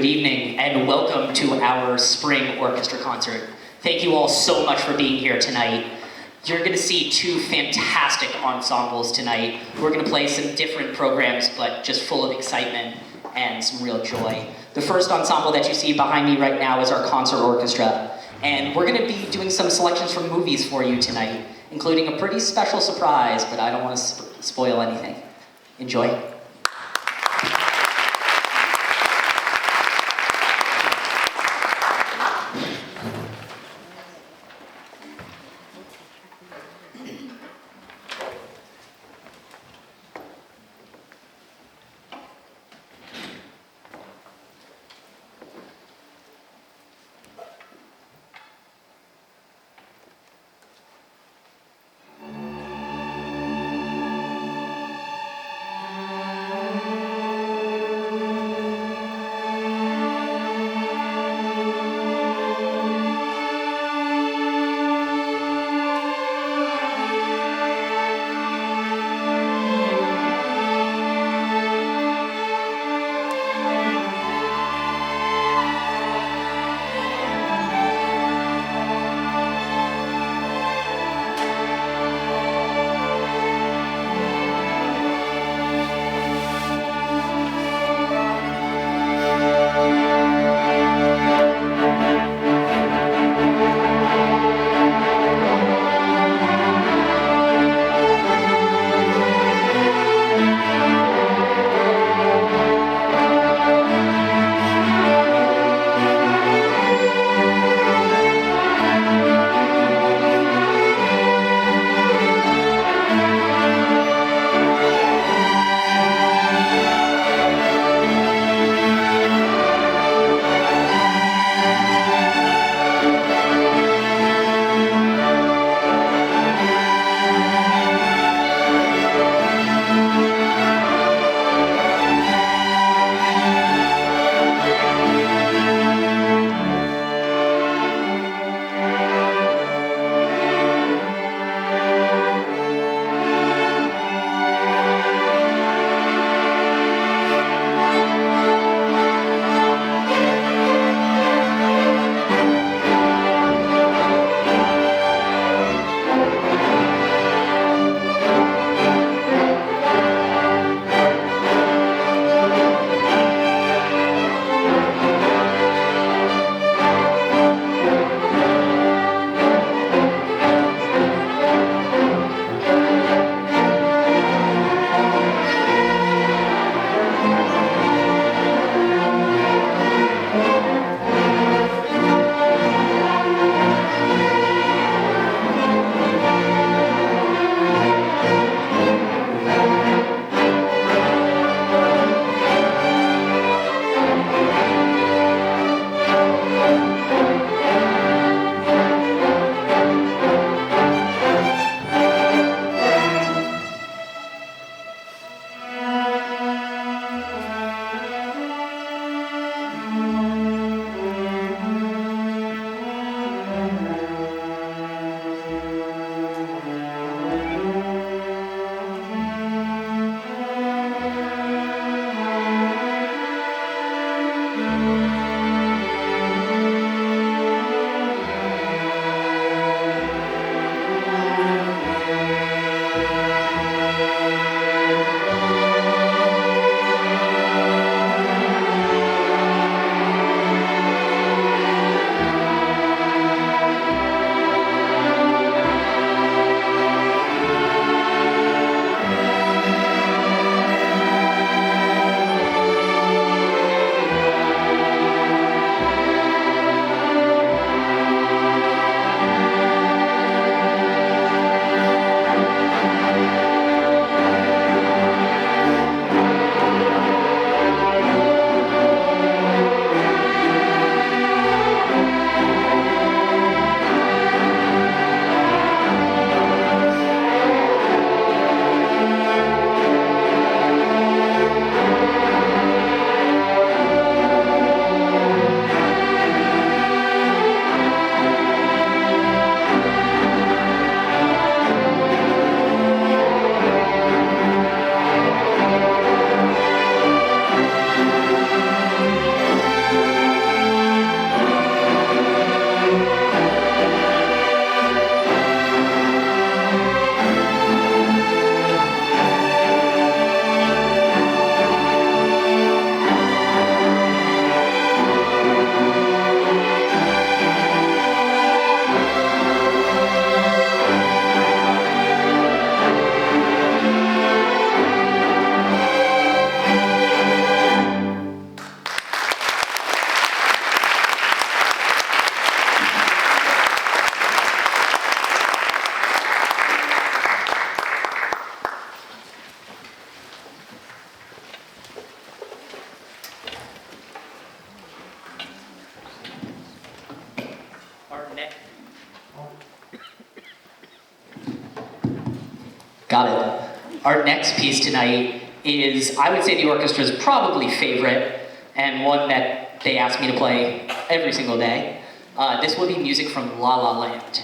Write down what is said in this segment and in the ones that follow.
Good evening and welcome to our spring orchestra concert. Thank you all so much for being here tonight. You're going to see two fantastic ensembles tonight. We're going to play some different programs, but just full of excitement and some real joy. The first ensemble that you see behind me right now is our concert orchestra. And we're going to be doing some selections from movies for you tonight, including a pretty special surprise, but I don't want to spoil anything. Enjoy. Got it. Our next piece tonight is, I would say, the orchestra's probably favorite, and one that they ask me to play every single day. This will be music from La La Land.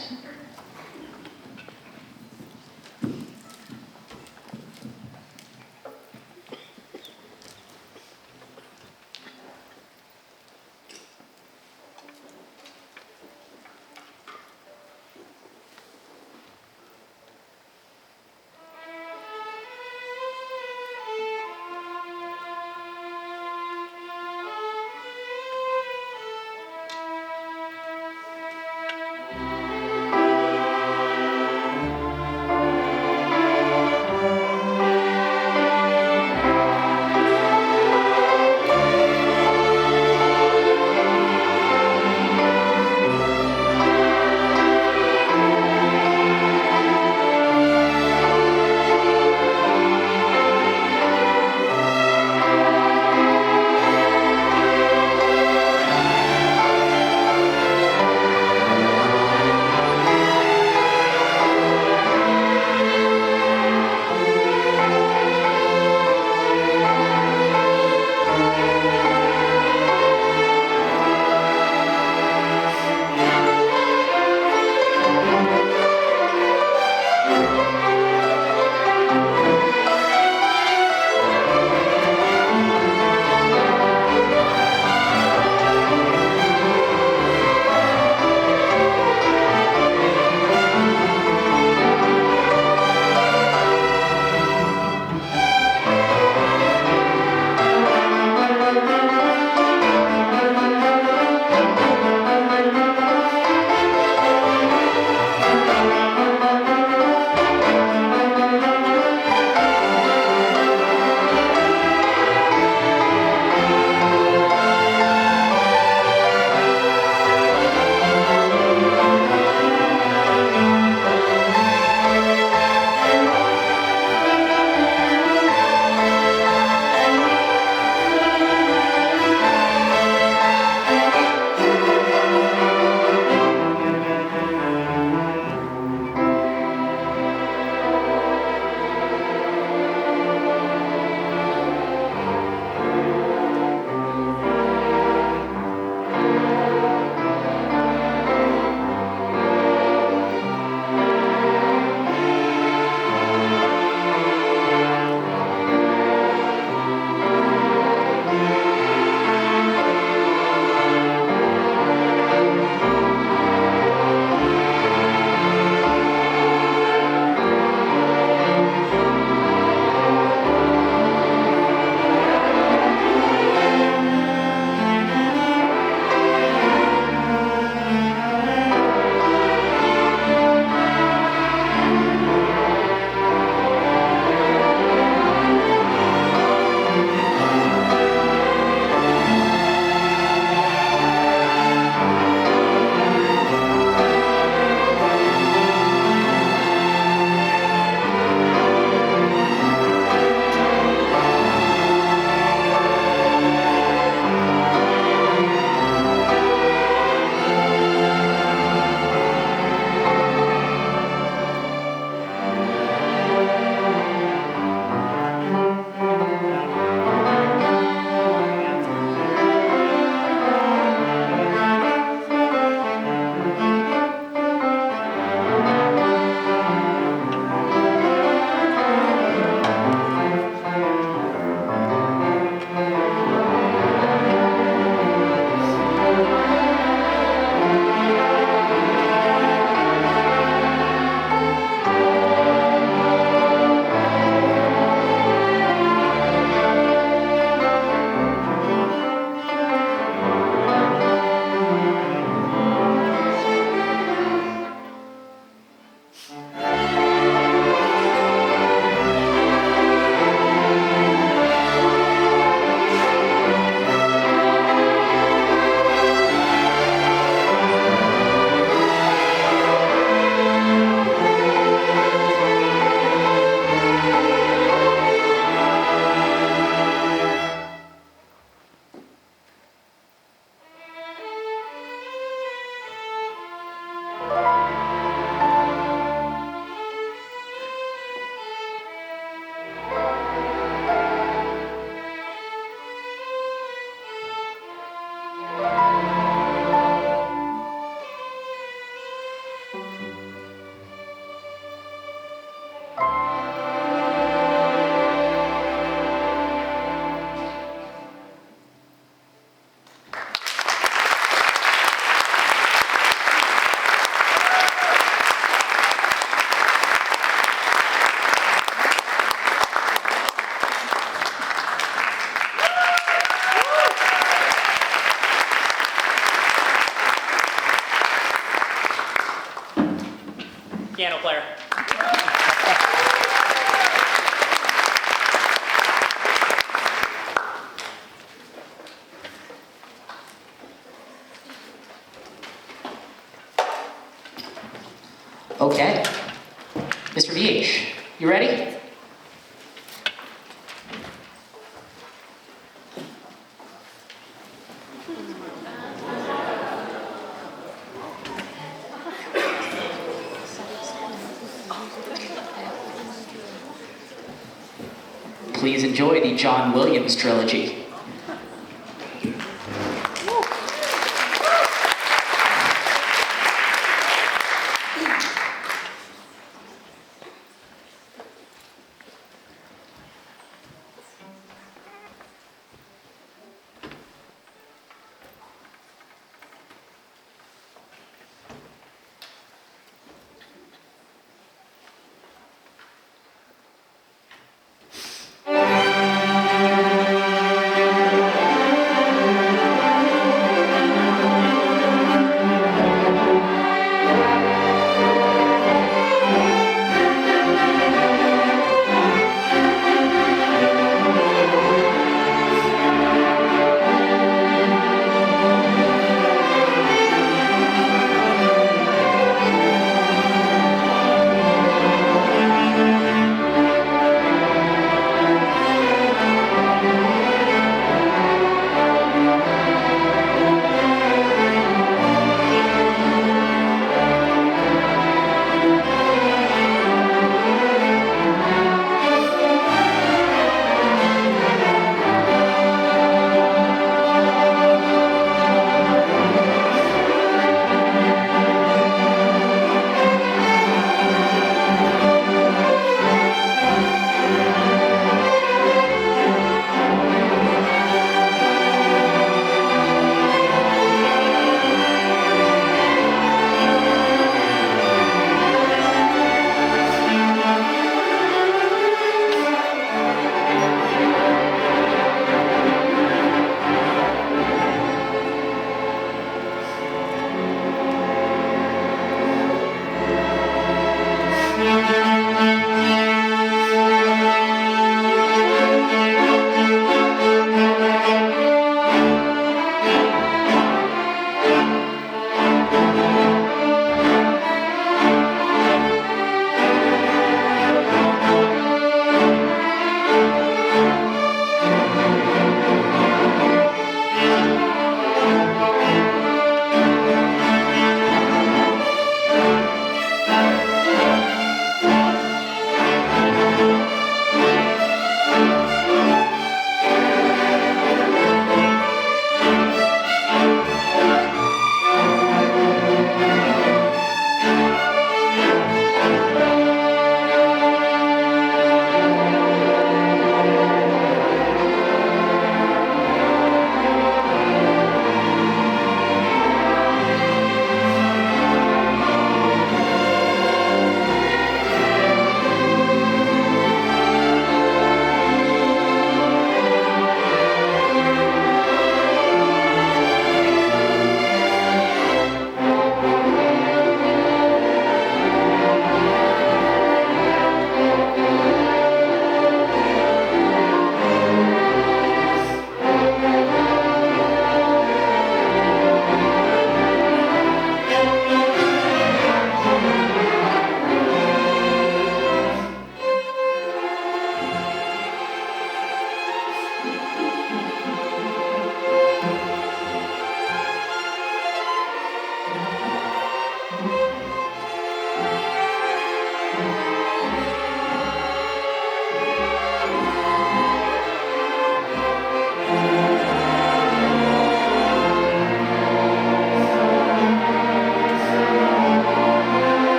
Piano player. Okay. Mr. VH, you ready? Please enjoy the John Williams trilogy.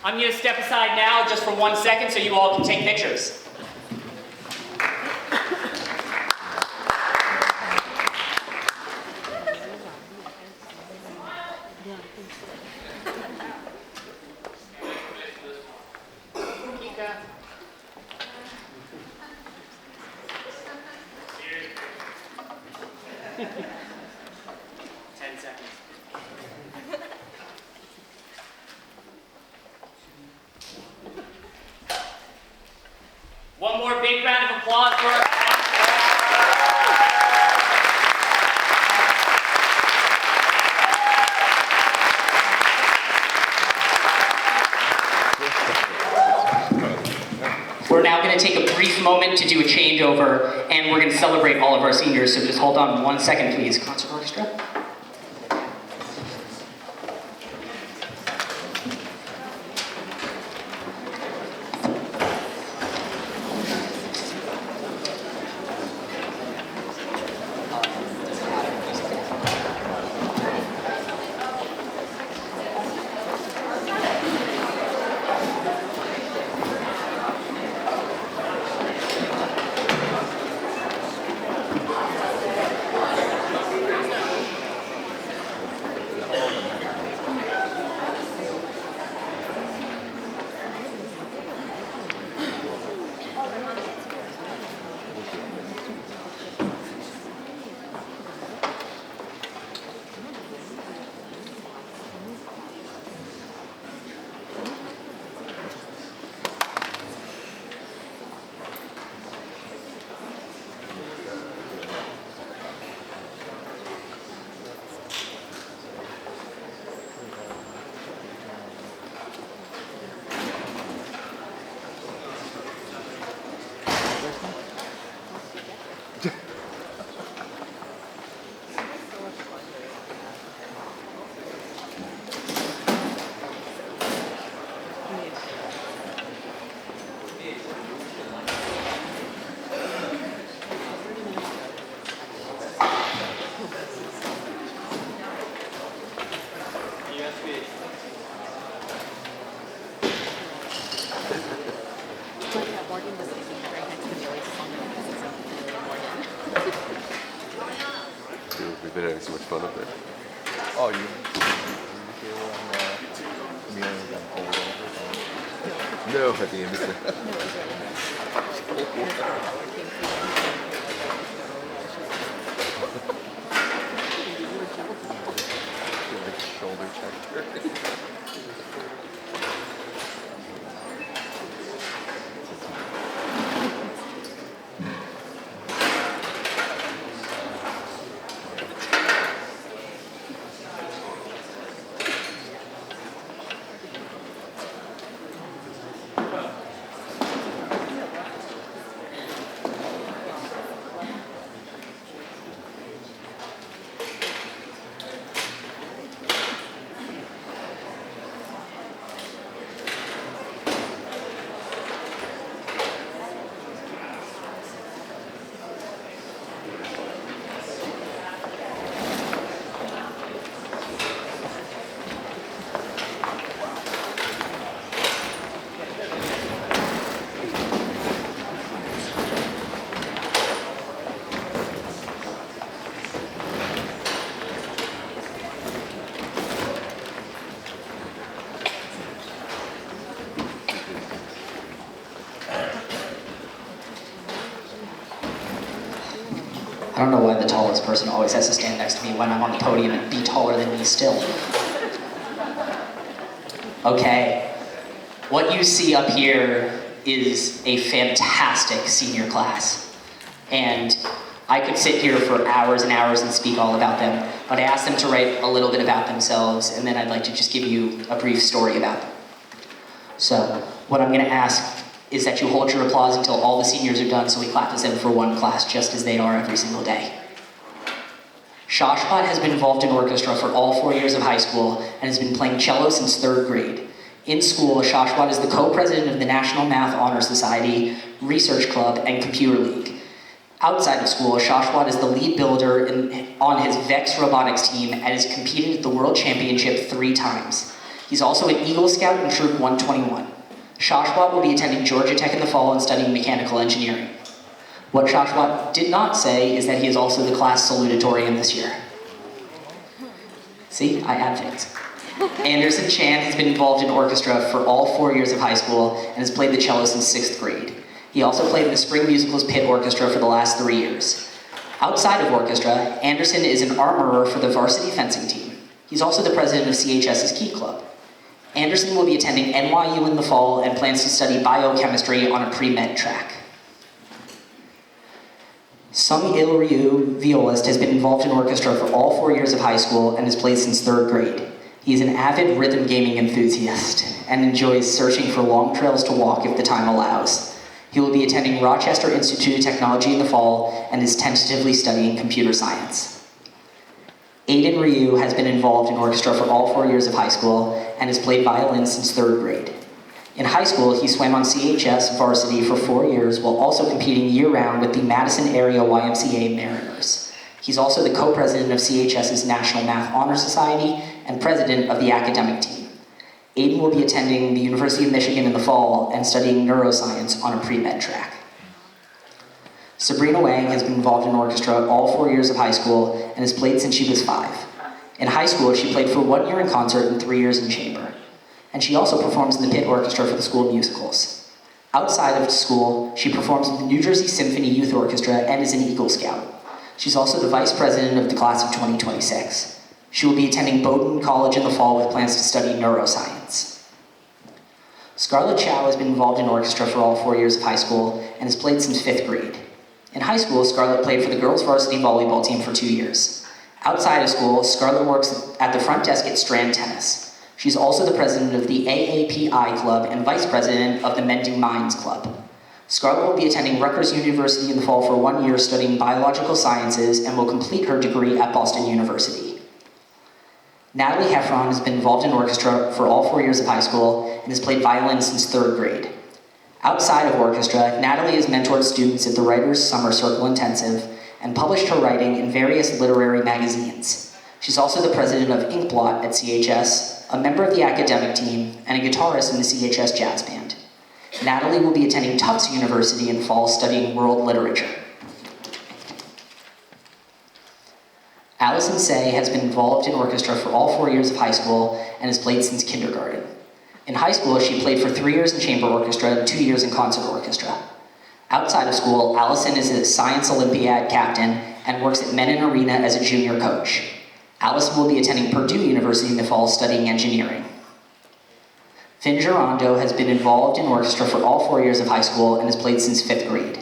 I'm going to step aside now just for 1 second so you all can take pictures. One more big round of applause for our We're now going to take a brief moment to do a changeover, and we're going to celebrate all of our seniors, so just hold on 1 second, please. Concert Orchestra. We've been having so much fun up there. Oh, you No, at the end of it. like shoulder check. I don't know why the tallest person always has to stand next to me when I'm on the podium and be taller than me still. Okay, what you see up here is a fantastic senior class. And I could sit here for hours and hours and speak all about them, but I asked them to write a little bit about themselves, and then I'd like to just give you a brief story about them. So, what I'm gonna ask is that you hold your applause until all the seniors are done so we clap as them for one class, just as they are every single day. Shashpat has been involved in orchestra for all 4 years of high school and has been playing cello since 3rd grade. In school, Shashpat is the co-president of the National Math Honor Society, Research Club, and Computer League. Outside of school, Shashpat is the lead builder on his VEX robotics team and has competed at the World Championship 3 times. He's also an Eagle Scout in Troop 121. Shashwat will be attending Georgia Tech in the fall and studying mechanical engineering. What Shashwat did not say is that he is also the class salutatorian this year. See, I add things. Anderson Chan has been involved in orchestra for all 4 years of high school and has played the cello since 6th grade. He also played in the Spring Musicals Pit Orchestra for the last 3 years. Outside of orchestra, Anderson is an armorer for the varsity fencing team. He's also the president of CHS's Key Club. Anderson will be attending NYU in the fall and plans to study biochemistry on a pre-med track. Sung-il Ryu, violist, has been involved in orchestra for all 4 years of high school and has played since 3rd grade. He is an avid rhythm gaming enthusiast and enjoys searching for long trails to walk if the time allows. He will be attending Rochester Institute of Technology in the fall and is tentatively studying computer science. Aiden Ryu has been involved in orchestra for all 4 years of high school and has played violin since 3rd grade. In high school, he swam on CHS varsity for 4 years while also competing year-round with the Madison Area YMCA Mariners. He's also the co-president of CHS's National Math Honor Society and president of the academic team. Aiden will be attending the University of Michigan in the fall and studying neuroscience on a pre-med track. Sabrina Wang has been involved in orchestra all 4 years of high school and has played since she was 5. In high school, she played for 1 year in concert and 3 years in chamber. And she also performs in the pit orchestra for the school musicals. Outside of school, she performs in the New Jersey Symphony Youth Orchestra and is an Eagle Scout. She's also the vice president of the class of 2026. She will be attending Bowdoin College in the fall with plans to study neuroscience. Scarlett Chow has been involved in orchestra for all 4 years of high school and has played since 5th grade. In high school, Scarlett played for the girls' varsity volleyball team for 2 years. Outside of school, Scarlett works at the front desk at Strand Tennis. She's also the president of the AAPI Club and vice president of the Mending Minds Club. Scarlett will be attending Rutgers University in the fall for 1 year studying biological sciences and will complete her degree at Boston University. Natalie Heffron has been involved in orchestra for all 4 years of high school and has played violin since 3rd grade. Outside of orchestra, Natalie has mentored students at the Writers' Summer Circle Intensive and published her writing in various literary magazines. She's also the president of Inkblot at CHS, a member of the academic team, and a guitarist in the CHS Jazz Band. Natalie will be attending Tufts University in fall studying world literature. Allison Say has been involved in orchestra for all 4 years of high school and has played since kindergarten. In high school, she played for 3 years in chamber orchestra and 2 years in concert orchestra. Outside of school, Allison is a Science Olympiad captain and works at Menon Arena as a junior coach. Allison will be attending Purdue University in the fall studying engineering. Finn Girondo has been involved in orchestra for all 4 years of high school and has played since 5th grade.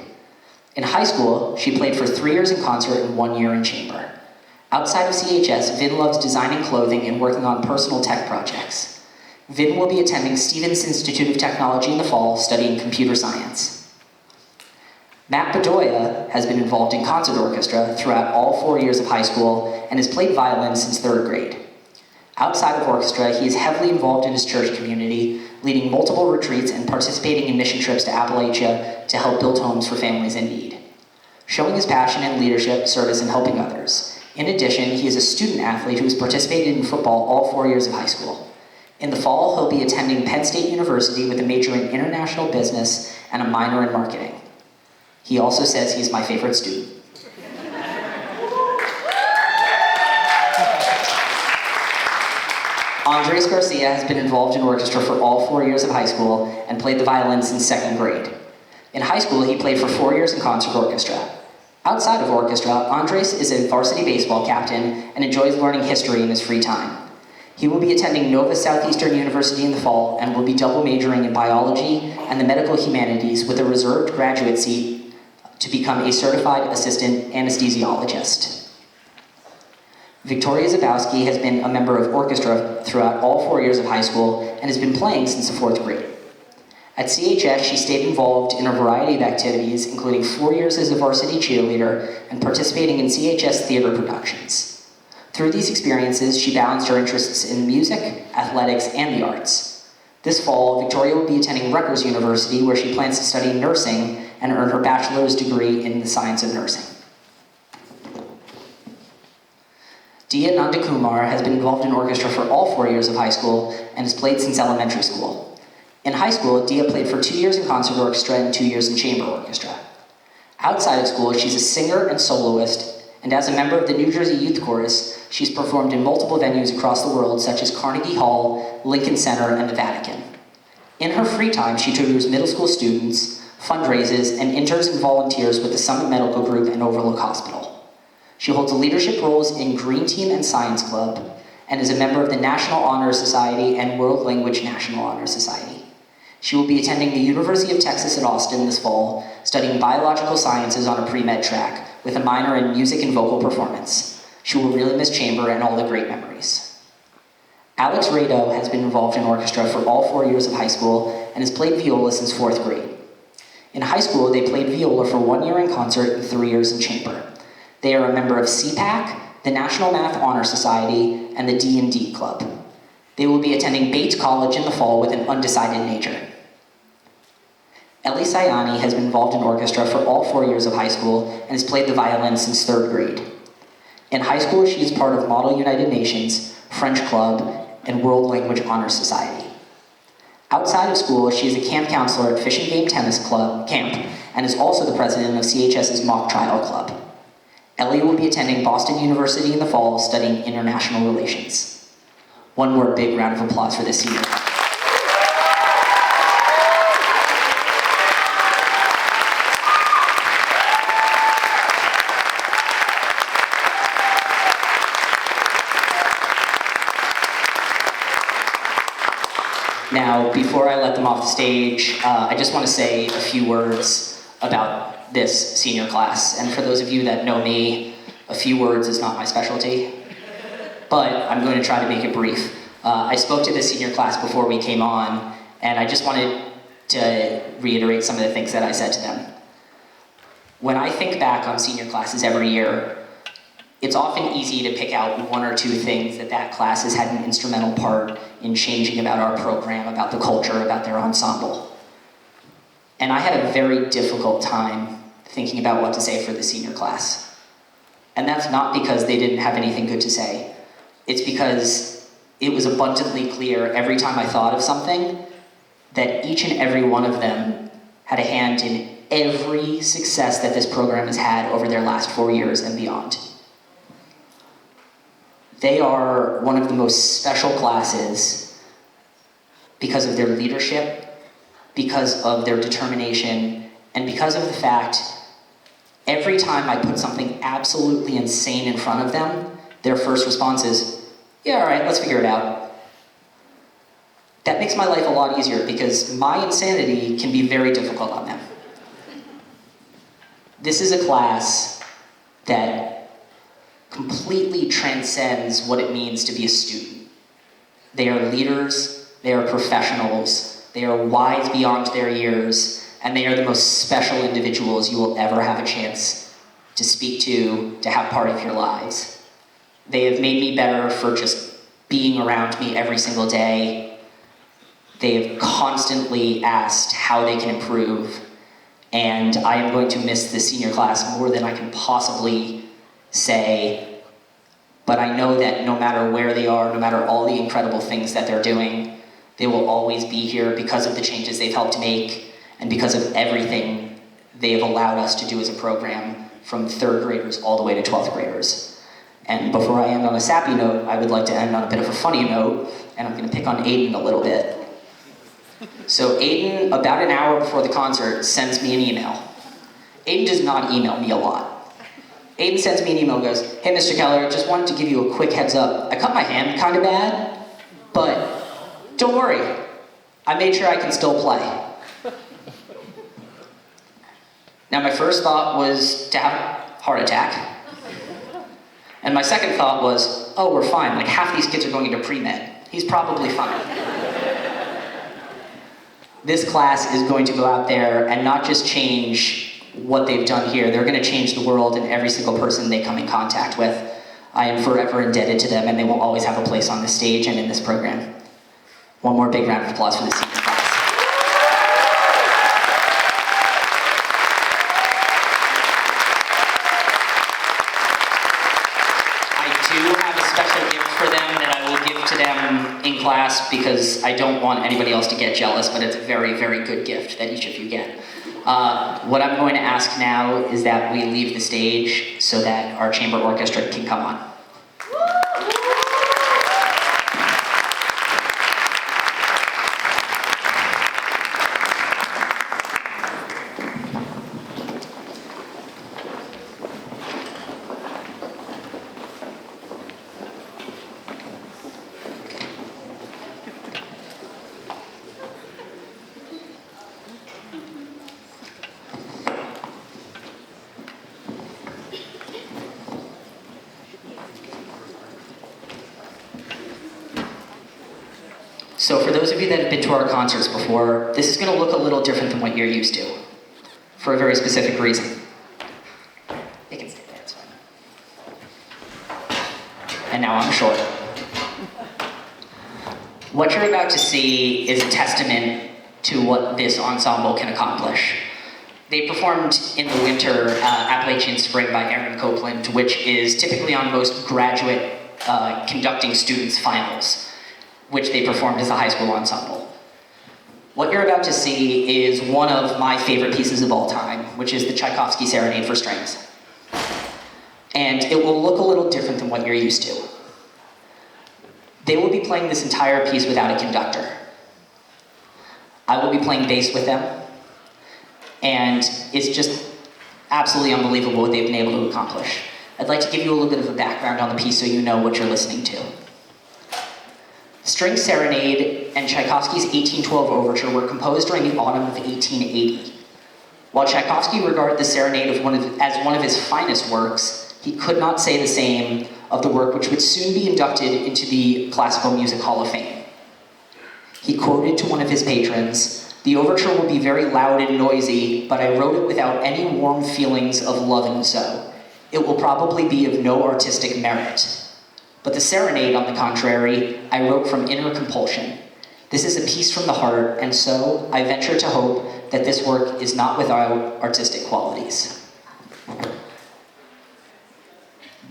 In high school, she played for 3 years in concert and 1 year in chamber. Outside of CHS, Vin loves designing clothing and working on personal tech projects. Vin will be attending Stevens Institute of Technology in the fall, studying computer science. Matt Bedoya has been involved in concert orchestra throughout all 4 years of high school and has played violin since 3rd grade. Outside of orchestra, he is heavily involved in his church community, leading multiple retreats and participating in mission trips to Appalachia to help build homes for families in need. Showing his passion in leadership, service, and helping others. In addition, he is a student athlete who has participated in football all 4 years of high school. In the fall, he'll be attending Penn State University with a major in international business and a minor in marketing. He also says he's my favorite student. Andres Garcia has been involved in orchestra for all 4 years of high school and played the violin since 2nd grade. In high school, he played for 4 years in concert orchestra. Outside of orchestra, Andres is a varsity baseball captain and enjoys learning history in his free time. He will be attending Nova Southeastern University in the fall and will be double majoring in biology and the medical humanities with a reserved graduate seat to become a certified assistant anesthesiologist. Victoria Zabowski has been a member of orchestra throughout all 4 years of high school and has been playing since the 4th grade. At CHS, she stayed involved in a variety of activities, including 4 years as a varsity cheerleader and participating in CHS theater productions. Through these experiences, she balanced her interests in music, athletics, and the arts. This fall, Victoria will be attending Rutgers University, where she plans to study nursing and earn her bachelor's degree in the science of nursing. Dia Nandakumar has been involved in orchestra for all 4 years of high school and has played since elementary school. In high school, Dia played for 2 years in concert orchestra and 2 years in chamber orchestra. Outside of school, she's a singer and soloist, and as a member of the New Jersey Youth Chorus, she's performed in multiple venues across the world, such as Carnegie Hall, Lincoln Center, and the Vatican. In her free time, she tutors middle school students, fundraises, and interns and volunteers with the Summit Medical Group and Overlook Hospital. She holds leadership roles in Green Team and Science Club, and is a member of the National Honor Society and World Language National Honor Society. She will be attending the University of Texas at Austin this fall, studying biological sciences on a pre-med track, with a minor in music and vocal performance. She will really miss chamber and all the great memories. Alex Rado has been involved in orchestra for all 4 years of high school and has played viola since 4th grade. In high school, they played viola for 1 year in concert and 3 years in chamber. They are a member of CPAC, the National Math Honor Society, and the D&D Club. They will be attending Bates College in the fall with an undecided major. Ellie Sayani has been involved in orchestra for all 4 years of high school and has played the violin since 3rd grade. In high school, she is part of Model United Nations, French Club, and World Language Honor Society. Outside of school, she is a camp counselor at Fish and Game Tennis Club camp and is also the president of CHS's Mock Trial Club. Ellie will be attending Boston University in the fall, studying international relations. One more big round of applause for this senior. Now, before I let them off the stage, I just want to say a few words about this senior class. And for those of you that know me, a few words is not my specialty, but I'm going to try to make it brief. I spoke to the senior class before we came on, and I just wanted to reiterate some of the things that I said to them. When I think back on senior classes every year, it's often easy to pick out 1 or 2 things that class has had an instrumental part in changing about our program, about the culture, about their ensemble. And I had a very difficult time thinking about what to say for the senior class. And that's not because they didn't have anything good to say. It's because it was abundantly clear every time I thought of something that each and every one of them had a hand in every success that this program has had over their last 4 years and beyond. They are one of the most special classes because of their leadership, because of their determination, and because of the fact every time I put something absolutely insane in front of them, their first response is, yeah, all right, let's figure it out. That makes my life a lot easier because my insanity can be very difficult on them. This is a class that completely transcends what it means to be a student. They are leaders, they are professionals, they are wise beyond their years, and they are the most special individuals you will ever have a chance to speak to have part of your lives. They have made me better for just being around me every single day. They have constantly asked how they can improve, and I am going to miss this senior class more than I can possibly say, but I know that no matter where they are, no matter all the incredible things that they're doing, they will always be here because of the changes they've helped make and because of everything they have allowed us to do as a program from 3rd graders all the way to 12th graders. And before I end on a sappy note, I would like to end on a bit of a funny note, and I'm going to pick on Aiden a little bit. So Aiden, about an hour before the concert, sends me an email. Aiden does not email me a lot. Aiden sends me an email and goes, hey, Mr. Keller, just wanted to give you a quick heads up. I cut my hand kind of bad, but don't worry. I made sure I can still play. Now, my first thought was to have a heart attack. And my second thought was, oh, we're fine. Like, half these kids are going into pre-med. He's probably fine. This class is going to go out there and not just change what they've done here. They're going to change the world and every single person they come in contact with. I am forever indebted to them, and they will always have a place on this stage and in this program. One more big round of applause for the senior class. I do have a to them in class because I don't want anybody else to get jealous, but it's a very, very good gift that each of you get. What I'm going to ask now is that we leave the stage so that our chamber orchestra can come on. So for those of you that have been to our concerts before, this is going to look a little different than what you're used to, for a very specific reason. It can stay there, it's fine. And now I'm short. What you're about to see is a testament to what this ensemble can accomplish. They performed in the winter Appalachian Spring by Aaron Copland, which is typically on most graduate conducting students' finals, which they performed as a high school ensemble. What you're about to see is one of my favorite pieces of all time, which is the Tchaikovsky Serenade for Strings. And it will look a little different than what you're used to. They will be playing this entire piece without a conductor. I will be playing bass with them, and it's just absolutely unbelievable what they've been able to accomplish. I'd like to give you a little bit of a background on the piece so you know what you're listening to. String Serenade and Tchaikovsky's 1812 Overture were composed during the autumn of 1880. While Tchaikovsky regarded the Serenade as one of his finest works, he could not say the same of the work which would soon be inducted into the Classical Music Hall of Fame. He quoted to one of his patrons, "The overture will be very loud and noisy, but I wrote it without any warm feelings of loving so. It will probably be of no artistic merit. But the Serenade, on the contrary, I wrote from inner compulsion. This is a piece from the heart, and so I venture to hope that this work is not without artistic qualities."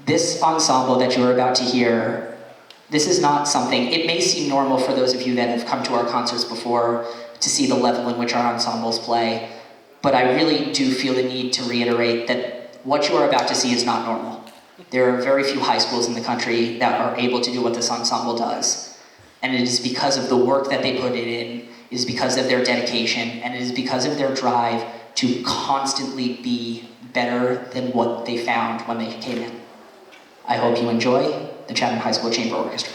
This ensemble that you're about to hear, this is not something, it may seem normal for those of you that have come to our concerts before to see the level in which our ensembles play, but I really do feel the need to reiterate that what you are about to see is not normal. There are very few high schools in the country that are able to do what this ensemble does. And it is because of the work that they put it in, it is because of their dedication, and it is because of their drive to constantly be better than what they found when they came in. I hope you enjoy the Chatham High School Chamber Orchestra.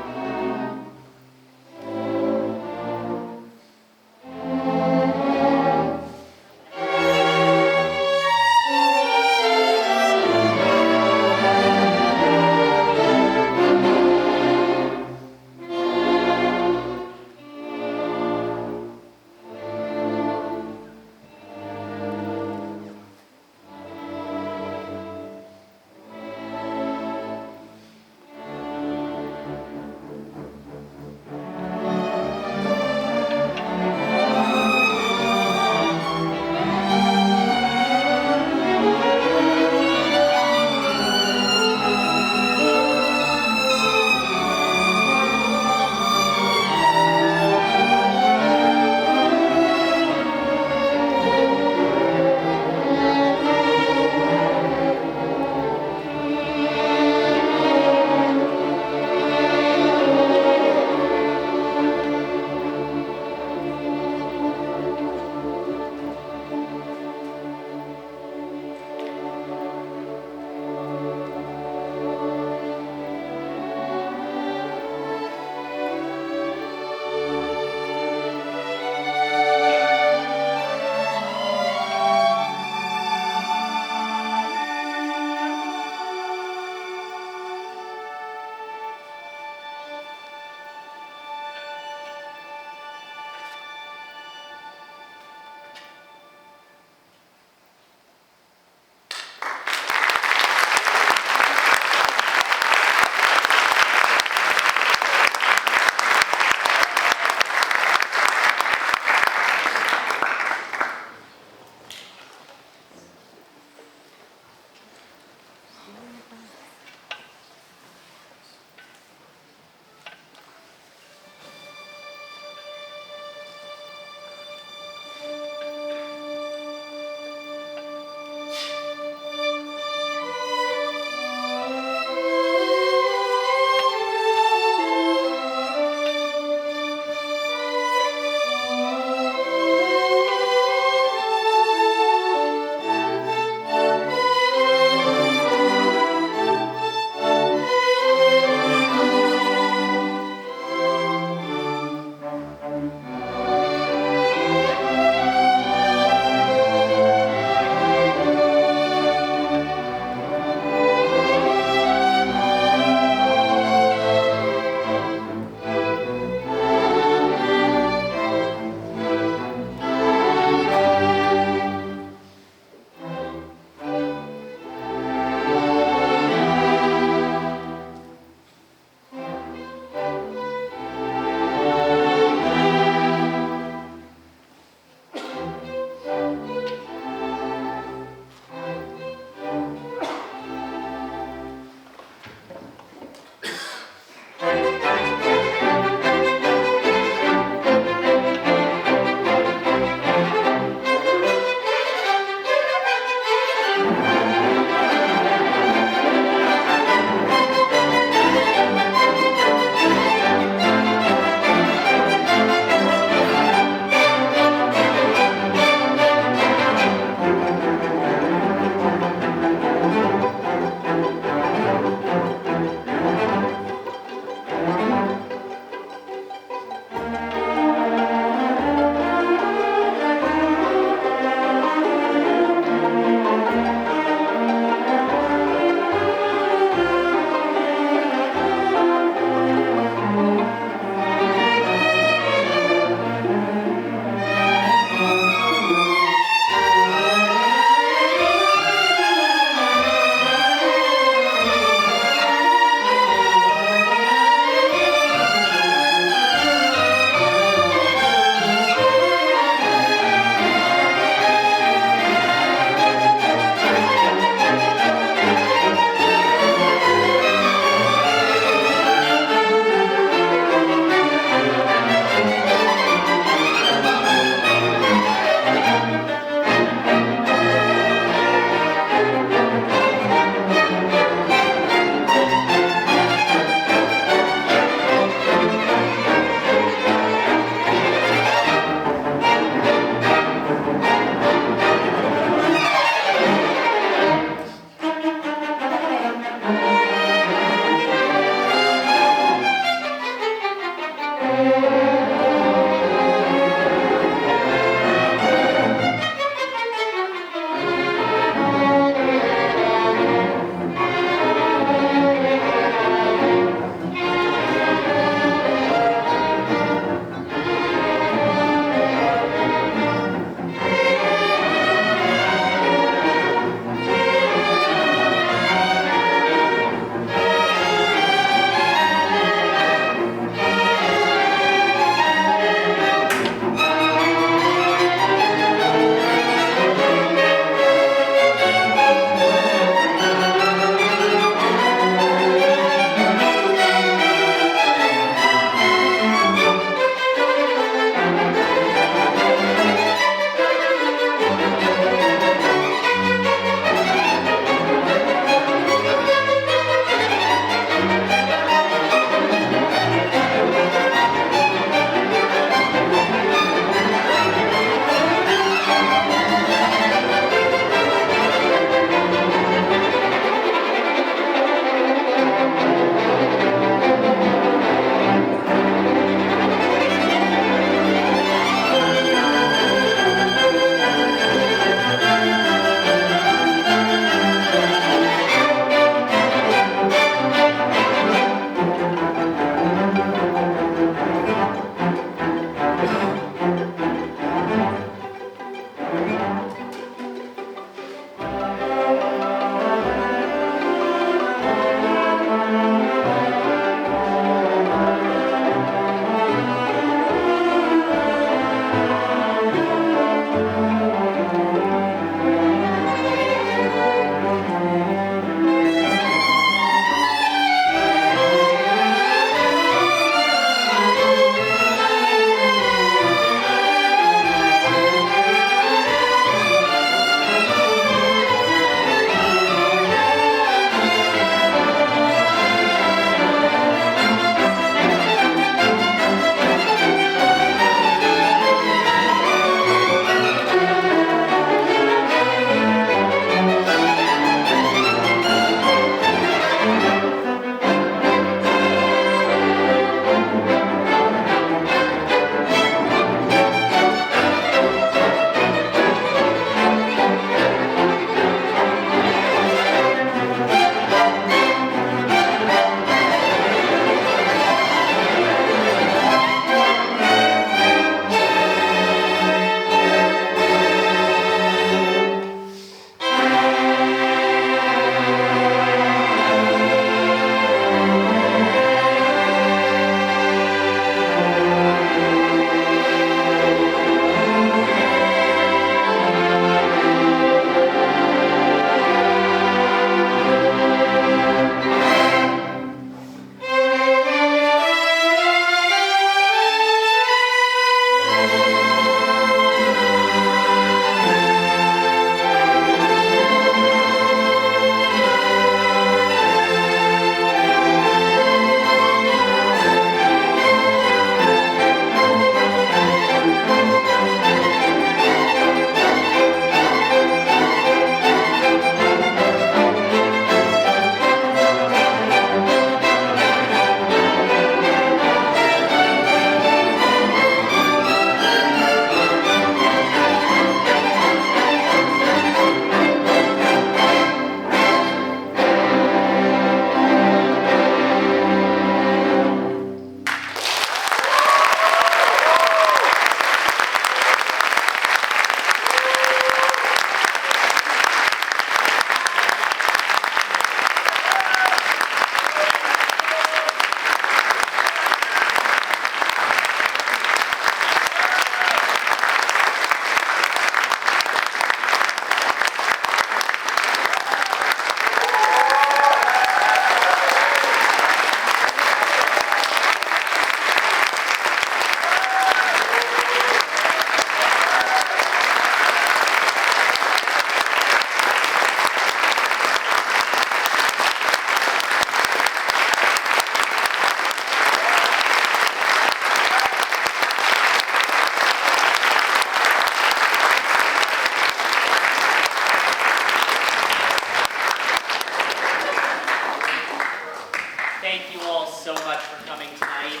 for coming tonight.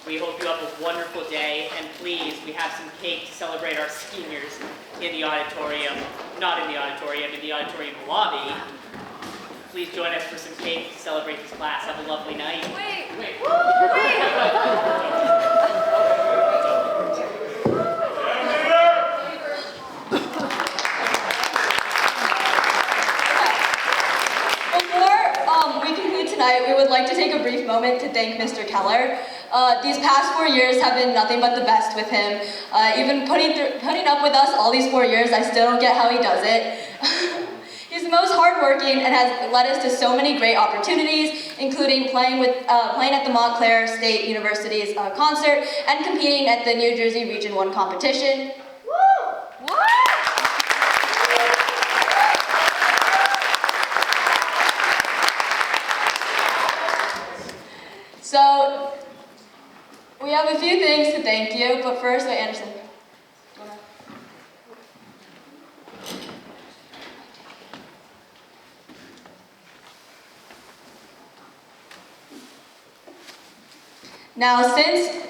We hope you have a wonderful day, and please, we have some cake to celebrate our seniors in the auditorium. Not in the auditorium, in the auditorium lobby. Please join us for some cake to celebrate this class. Have a lovely night. Wait. Before we conclude tonight, we would like to take a brief moment to thank Mr. Keller. These past 4 years have been nothing but the best with him. Even putting up with us all these 4 years, I still don't get how he does it. He's the most hardworking and has led us to so many great opportunities, including playing at the Montclair State University's concert and competing at the New Jersey Region 1 competition. Woo! Woo! So, we have a few things to thank you, but first, Anderson.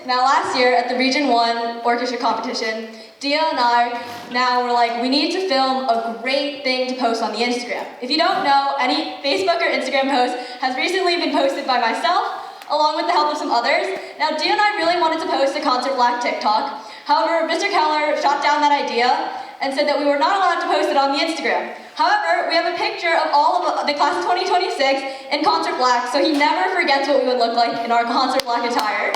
Now last year at the Region 1 Orchestra competition, Dia and I were like, we need to film a great thing to post on the Instagram. If you don't know, any Facebook or Instagram post has recently been posted by myself, along with the help of some others. Now, Dia and I really wanted to post a Concert Black TikTok. However, Mr. Keller shot down that idea and said that we were not allowed to post it on the Instagram. However, we have a picture of all of the class of 2026 in Concert Black, so he never forgets what we would look like in our Concert Black attire.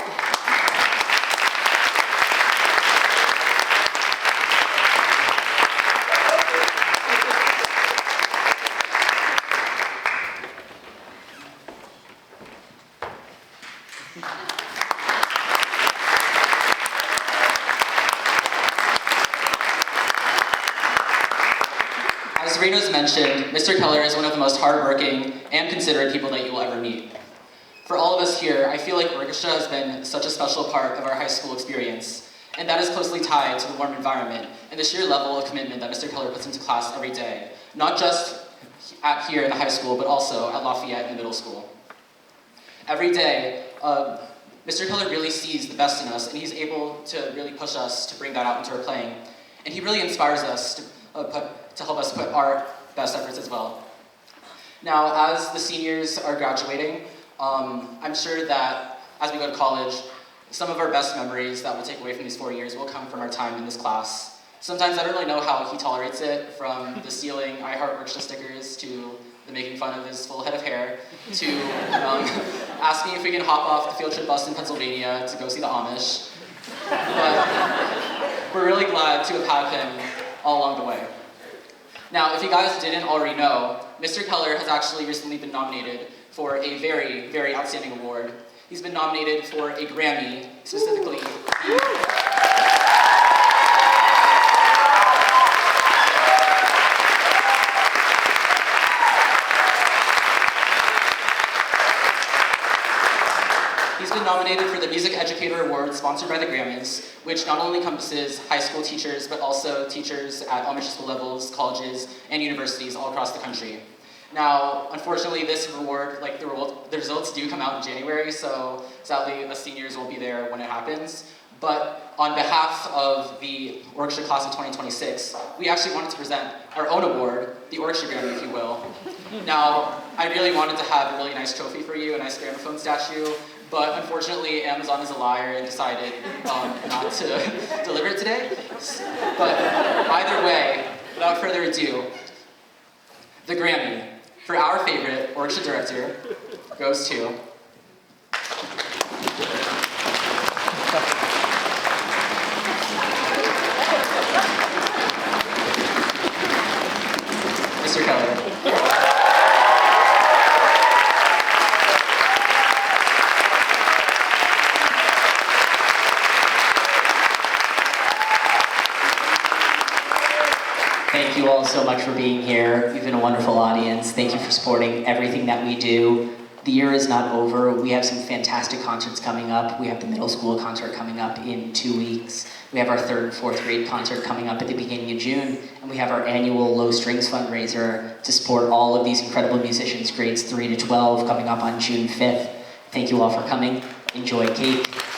As Reno's mentioned, Mr. Keller is one of the most hardworking and considerate people that you will ever meet. For all of us here, I feel like orchestra has been such a special part of our high school experience, and that is closely tied to the warm environment and the sheer level of commitment that Mr. Keller puts into class every day, not just here in the high school, but also at Lafayette in middle school. Every day, Mr. Keller really sees the best in us, and he's able to really push us to bring that out into our playing. And he really inspires us to help us put our best efforts as well. Now, as the seniors are graduating, I'm sure that as we go to college, some of our best memories that we'll take away from these 4 years will come from our time in this class. Sometimes I don't really know how he tolerates it, from the stealing I Heart Orchestra stickers to the making fun of his full head of hair, to asking if we can hop off the field trip bus in Pennsylvania to go see the Amish. But we're really glad to have had him all along the way. Now, if you guys didn't already know, Mr. Keller has actually recently been nominated for a very, very outstanding award. He's been nominated for a Grammy, specifically. He's been nominated for the Music Educator Award, sponsored by the Grammys, which not only encompasses high school teachers, but also teachers at elementary school levels, colleges, and universities all across the country. Now, unfortunately, this award, like the results do come out in January, so sadly, the seniors won't be there when it happens. But on behalf of the orchestra class of 2026, we actually wanted to present our own award, the Orchestra Grammy, if you will. Now, I really wanted to have a really nice trophy for you, a nice gramophone statue, but unfortunately, Amazon is a liar and decided not to deliver it today. But either way, without further ado, the Grammy for our favorite orchestra director goes to Mr. Keller. Thank you all so much for being here. You've been a wonderful audience. Thank you for supporting everything that we do. The year is not over. We have some fantastic concerts coming up. We have the middle school concert coming up in 2 weeks. We have our 3rd and 4th grade concert coming up at the beginning of June. And we have our annual Low Strings fundraiser to support all of these incredible musicians, grades 3 to 12, coming up on June 5th. Thank you all for coming. Enjoy cake.